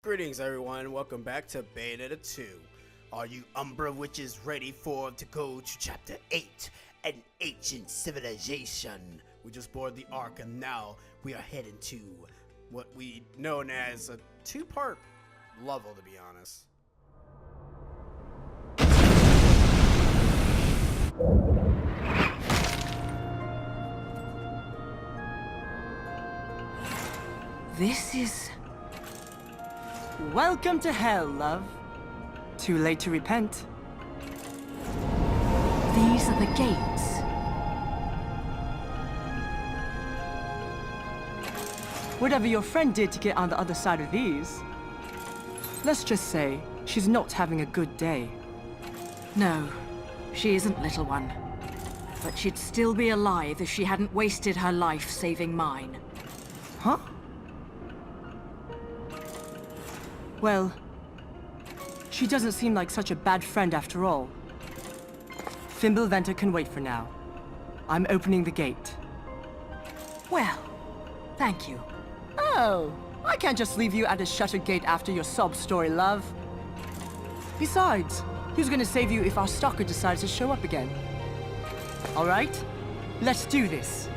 Greetings everyone, welcome back to Bayonetta 2. Are you Umbra witches ready to go to chapter 8, an ancient civilization? We just boarded the Ark and now we are heading to what we known as a two-part level, to be honest. This is... Welcome to hell, love. Too late to repent. These are the gates. Whatever your friend did to get on the other side of these, let's just say she's not having a good day. No, she isn't, little one. But she'd still be alive if she hadn't wasted her life saving mine. Huh? Well, she doesn't seem like such a bad friend after all. Fimbulventer can wait for now. I'm opening the gate. Well, thank you. Oh, I can't just leave you at a shuttered gate after your sob story, love. Besides, who's gonna save you if our stalker decides to show up again? All right, let's do this.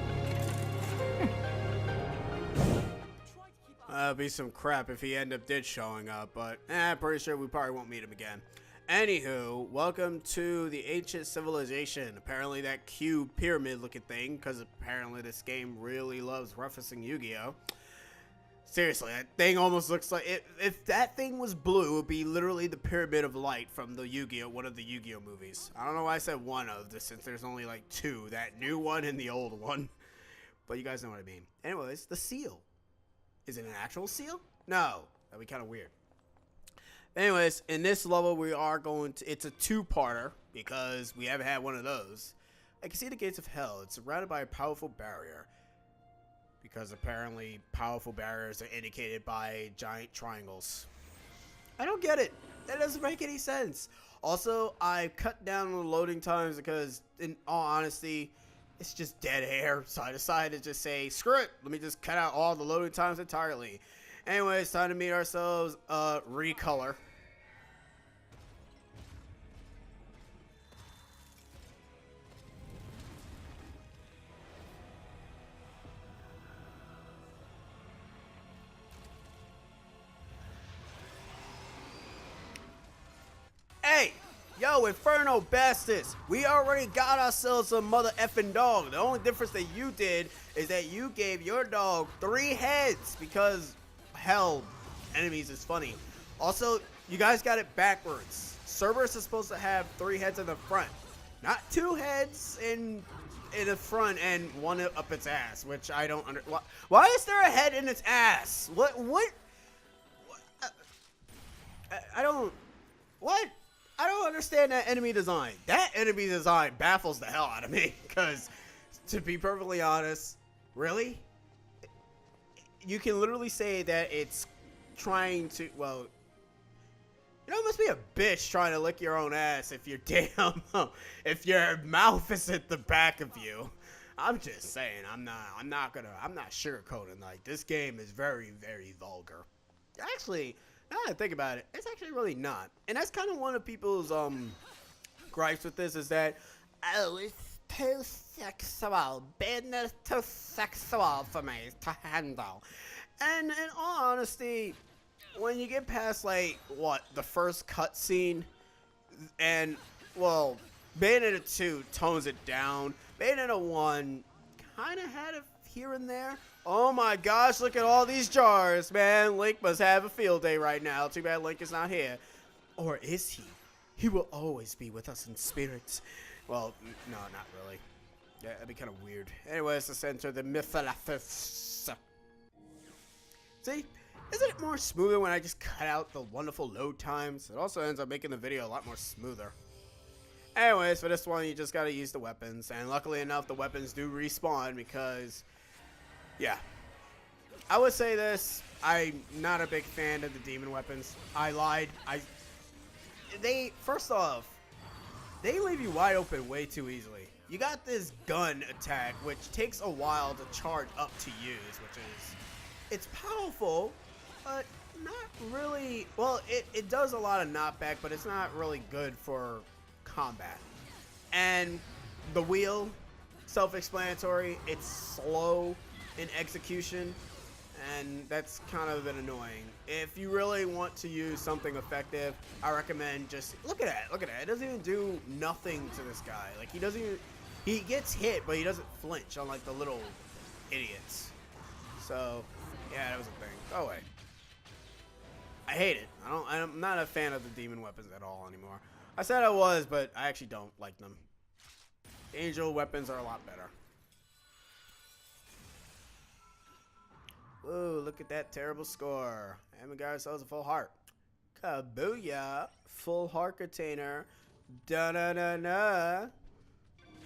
That'd be some crap if he did showing up, but pretty sure we probably won't meet him again. Anywho, welcome to the ancient civilization. Apparently that cube pyramid looking thing, because apparently this game really loves referencing Yu-Gi-Oh! Seriously, that thing almost looks like, if that thing was blue, it would be literally the Pyramid of Light from the Yu-Gi-Oh! One of the Yu-Gi-Oh! Movies. I don't know why I said one of this, since there's only like two, that new one and the old one. But you guys know what I mean. Anyways, the seal. Is it an actual seal? No. That'd be kind of weird. Anyways, in this level, we are going to... It's a two-parter, because we haven't had one of those. I can see the gates of hell. It's surrounded by a powerful barrier. Because apparently, powerful barriers are indicated by giant triangles. I don't get it. That doesn't make any sense. Also, I cut down on the loading times because, in all honesty... It's just dead air, so I decided to just say, screw it, let me just cut out all the loading times entirely. Anyway, it's time to meet ourselves, recolor. Hey! Yo, Inferno Bastards, we already got ourselves a mother effing dog. The only difference that you did is that you gave your dog 3 heads because, hell, enemies is funny. Also, you guys got it backwards. Cerberus is supposed to have 3 heads in the front, not 2 heads in the front and 1 up its ass, which I don't under. Why is there a head in its ass? What? I don't. What? I don't understand that enemy design. That enemy design baffles the hell out of me. Because, to be perfectly honest, really? You can literally say that it's trying to, well, you know, it must be a bitch trying to lick your own ass if you're damn, if your mouth is at the back of you. I'm just saying, I'm not sugarcoating. Like, this game is very, very vulgar. Actually, now that I think about it, it's actually really not. And that's kind of one of people's gripes with this is that, oh, it's too sexual. Business too sexual for me to handle. And in all honesty, when you get past, like, what, the first cutscene, and, well, Bayonetta 2 tones it down. Bayonetta 1 kind of had it here and there. Oh my gosh, look at all these jars, man. Link must have a field day right now. Too bad Link is not here. Or is he? He will always be with us in spirits. Well, no, not really. Yeah, that'd be kind of weird. Anyways, let's enter the Mythalathus. See? Isn't it more smoother when I just cut out the wonderful load times? It also ends up making the video a lot more smoother. Anyways, for this one, you just gotta use the weapons. And luckily enough, the weapons do respawn because... yeah, I would say this, I'm not a big fan of the demon weapons. I lied. First off, they leave you wide open way too easily. You got this gun attack, which takes a while to charge up to use, which is, it's powerful, but not really. Well, it does a lot of knockback, but it's not really good for combat. And the wheel, self-explanatory, it's slow in execution, and that's kind of been annoying. If you really want to use something effective, I recommend just look at that. Look at that. It doesn't even do nothing to this guy. Like, he doesn't even, he gets hit, but he doesn't flinch, unlike the little idiots. So, yeah, that was a thing. Go away. I hate it. I'm not a fan of the demon weapons at all anymore. I said I was, but I actually don't like them. Angel weapons are a lot better. Ooh, look at that terrible score. And we got ourselves a full heart. Kabooyah. Full heart container. Da-da-da-da.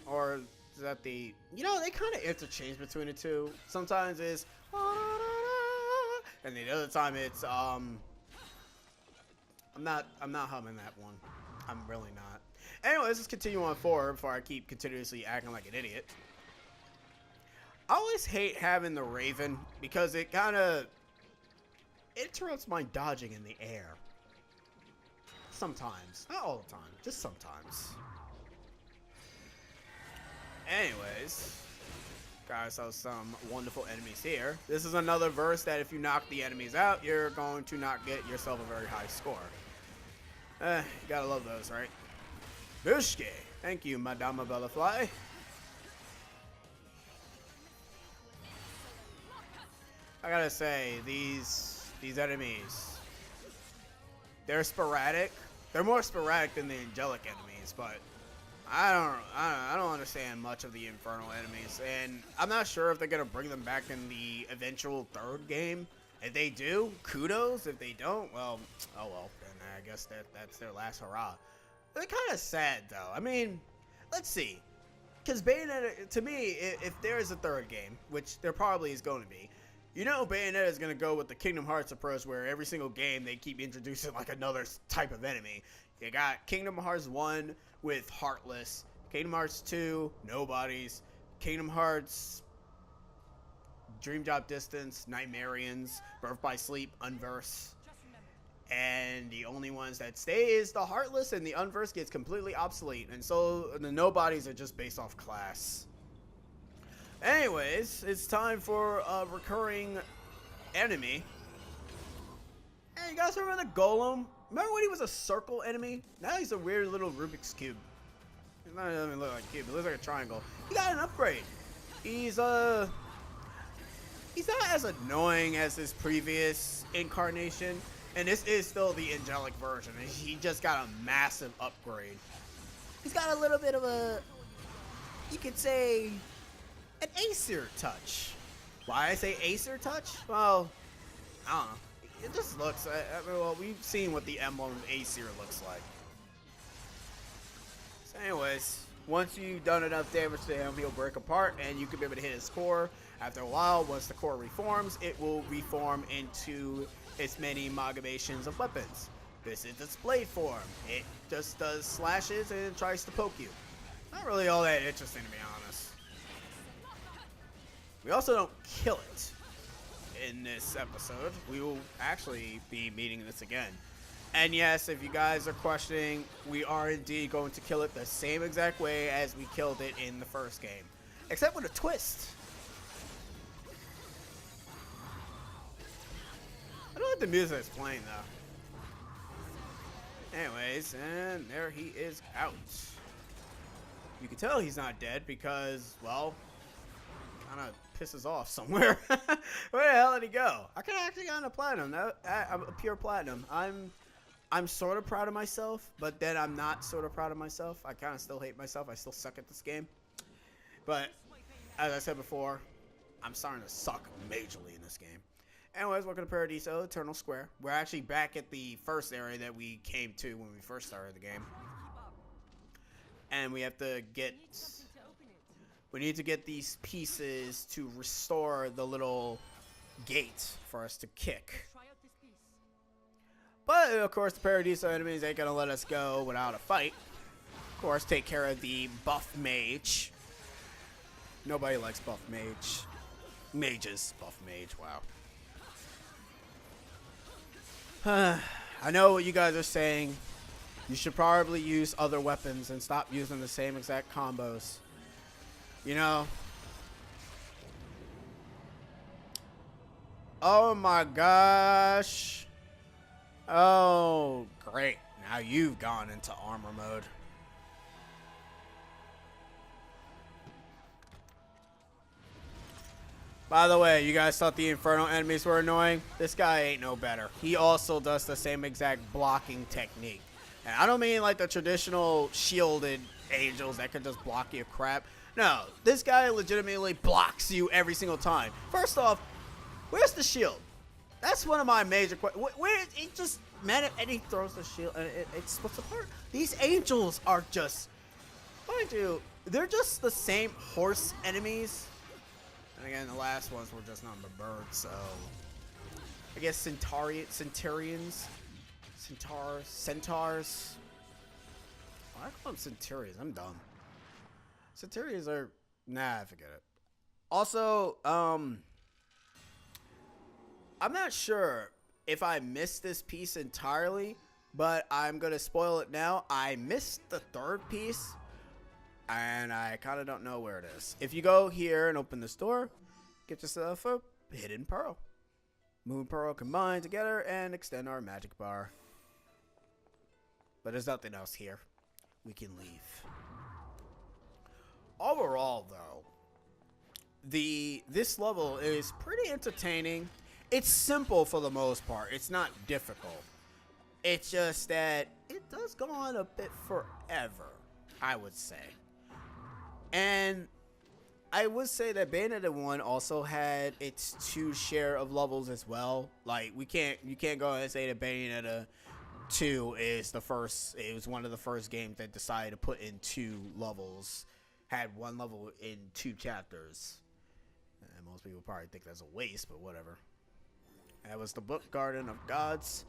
Or is that the... You know, they kind of interchange between the two. Sometimes it's... And the other time it's... I'm not humming that one. I'm really not. Anyway, let's just continue on forward before I keep continuously acting like an idiot. I always hate having the Raven because it kind of interrupts my dodging in the air. Sometimes. Not all the time. Just sometimes. Anyways. Got ourselves some wonderful enemies here. This is another verse that if you knock the enemies out, you're going to not get yourself a very high score. You gotta love those, right? Bushki. Thank you, Madame Bellafly. I gotta say, these enemies, they're sporadic. They're more sporadic than the angelic enemies, but I don't understand much of the infernal enemies, and I'm not sure if they're gonna bring them back in the eventual third game. If they do, kudos. If they don't, well, oh well. Then I guess that's their last hurrah. They're kind of sad though. I mean, let's see, because Bayonetta, to me, if there is a third game, which there probably is going to be. You know, Bayonetta is going to go with the Kingdom Hearts approach where every single game they keep introducing like another type of enemy. You got Kingdom Hearts 1 with Heartless, Kingdom Hearts 2, Nobodies, Kingdom Hearts Dream Job Distance, Nightmarians, Birth by Sleep, Unverse. And the only ones that stay is the Heartless, and the Unverse gets completely obsolete. And so the Nobodies are just based off class. Anyways, it's time for a recurring enemy. Hey, you guys remember the Golem? Remember when he was a circle enemy? Now he's a weird little Rubik's Cube. It doesn't even look like a cube, it looks like a triangle. He got an upgrade. He's not as annoying as his previous incarnation. And this is still the angelic version. And he just got a massive upgrade. He's got a little bit of a, you could say, an Acer touch. Why I say Acer touch? Well, I don't know. It just looks, I mean, well, we've seen what the emblem of Acer looks like. So anyways, once you've done enough damage to him, he'll break apart and you can be able to hit his core. After a while, once the core reforms, it will reform into its many amalgamations of weapons. This is its blade form. It just does slashes and it tries to poke you. Not really all that interesting, to be honest. We also don't kill it in this episode. We will actually be meeting this again. And yes, if you guys are questioning, we are indeed going to kill it the same exact way as we killed it in the first game. Except with a twist. I don't like the music that's playing though. Anyways, and there he is out. You can tell he's not dead because, well, kind of pisses off somewhere. Where the hell did he go? I could actually gotten a platinum. I'm a pure platinum. I'm sort of proud of myself, but then I'm not sort of proud of myself. I kind of still hate myself. I still suck at this game. But as I said before, I'm starting to suck majorly in this game. Anyways, welcome to Paradiso, Eternal Square. We're actually back at the first area that we came to when we first started the game. And we have to get... We need to get these pieces to restore the little gate for us to kick. But, of course, the Paradiso enemies ain't gonna let us go without a fight. Of course, take care of the buff mage. Nobody likes buff mage. Mages. Buff mage, wow. I know what you guys are saying. You should probably use other weapons and stop using the same exact combos. You know? Oh my gosh. Oh, great. Now you've gone into armor mode. By the way, you guys thought the Inferno enemies were annoying? This guy ain't no better. He also does the same exact blocking technique. And I don't mean like the traditional shielded angels that can just block your crap. No, this guy legitimately blocks you every single time. First off, where's the shield? That's one of my major questions. Where it just, man, and he throws the shield and it splits apart. These angels are just, mind you, they're just the same horse enemies. And again, the last ones were just nothing but birds, so I guess Centaurs. Why I call them Centurions? I'm dumb. Centurions are, nah, forget it. Also, I'm not sure if I missed this piece entirely, but I'm gonna spoil it now. I missed the third piece, and I kind of don't know where it is. If you go here and open this door, get yourself a hidden pearl. Moon and pearl combine together and extend our magic bar. But there's nothing else here. We can leave. Overall, though, this level is pretty entertaining. It's simple for the most part. It's not difficult. It's just that it does go on a bit forever, I would say. And I would say that Bayonetta 1 also had its 2 share of levels as well. Like, you can't go and say that Bayonetta 2 is the first, it was one of the first games that decided to put in 2 levels, had 1 level in 2 chapters. And most people probably think that's a waste, but whatever. That was the book Garden of Gods.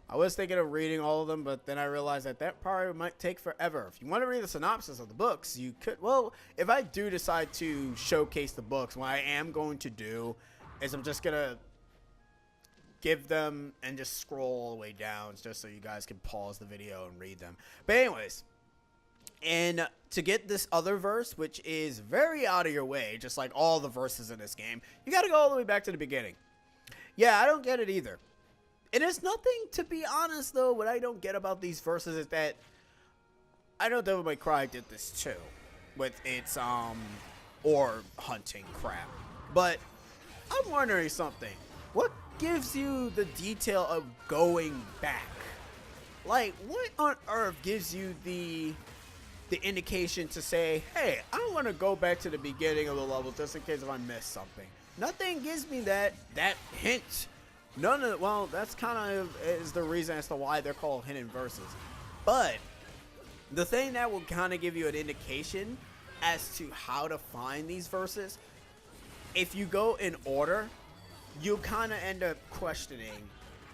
I was thinking of reading all of them, but then I realized that probably might take forever. If you want to read the synopsis of the books, you could. Well, if I do decide to showcase the books, what I am going to do is I'm just going to give them and just scroll all the way down just so you guys can pause the video and read them. But anyways, and to get this other verse, which is very out of your way, just like all the verses in this game, you got to go all the way back to the beginning. Yeah, I don't get it either. And there's nothing, to be honest, though, what I don't get about these verses is that I know Devil May Cry did this too with its orb hunting crap. But I'm wondering something. What gives you the detail of going back? Like, what on earth gives you the indication to say, hey, I want to go back to the beginning of the level just in case if I missed something? Nothing gives me that hint. None of, well, that's kind of is the reason as to why they're called hidden verses. But the thing that will kind of give you an indication as to how to find these verses, if you go in order, you kind of end up questioning,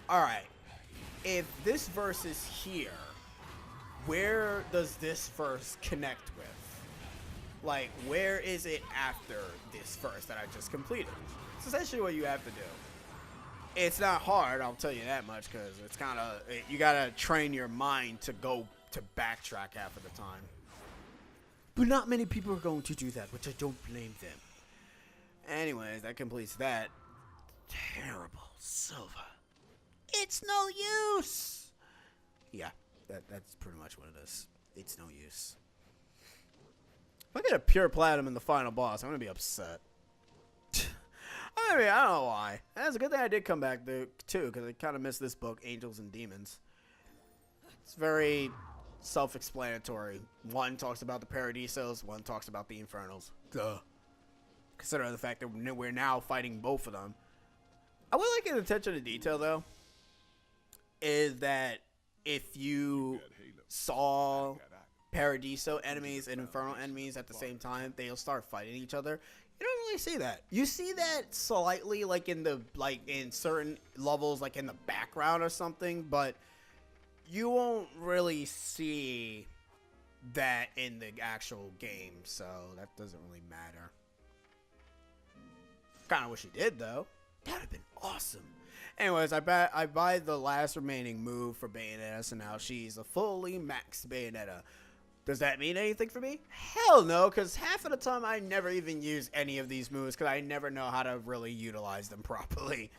all right, if this verse is here, where does this verse connect with? Like, where is it after this verse that I just completed? It's essentially what you have to do. It's not hard, I'll tell you that much, because it's kind of, you gotta train your mind to go to backtrack half of the time. But not many people are going to do that, which I don't blame them. Anyways, that completes that. Terrible silver. It's no use. Yeah, that's pretty much what it is. It's no use. If I get a pure platinum in the final boss, I'm gonna be upset. I mean, I don't know why. That's a good thing I did come back too, because I kind of missed this book, Angels and Demons. It's very self-explanatory. One talks about the Paradisos, one talks about the Infernals. Duh. Consider the fact that we're now fighting both of them. I would like an attention to detail, though, is that if you saw Paradiso enemies and Infernal enemies at the same time, they'll start fighting each other. You don't really see that. You see that slightly, like in certain levels, like in the background or something, but you won't really see that in the actual game, so that doesn't really matter. Kind of wish you did, though. That'd have been awesome. Anyways, I buy the last remaining move for Bayonetta, so now she's a fully maxed Bayonetta. Does that mean anything for me? Hell no, because half of the time I never even use any of these moves because I never know how to really utilize them properly.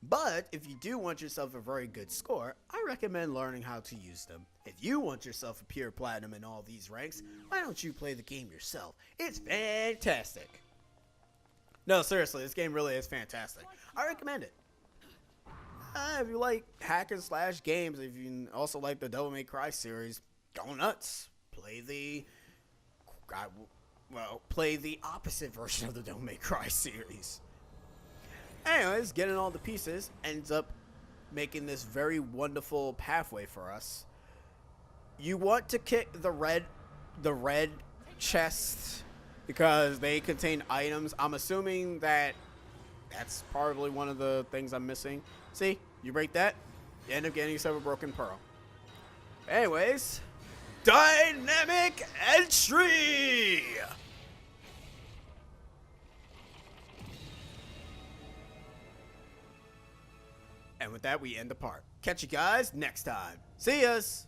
But if you do want yourself a very good score, I recommend learning how to use them. If you want yourself a pure platinum in all these ranks, why don't you play the game yourself? It's fantastic. No, seriously, this game really is fantastic. I recommend it. If you like hack and slash games, if you also like the Devil May Cry series, go nuts. Play the opposite version of the Devil May Cry series. Anyways, getting all the pieces ends up making this very wonderful pathway for us. You want to kick the red chest because they contain items. I'm assuming that's probably one of the things I'm missing. See, you break that, you end up getting yourself a broken pearl. Anyways, dynamic entry! And with that, we end the part. Catch you guys next time. See yas!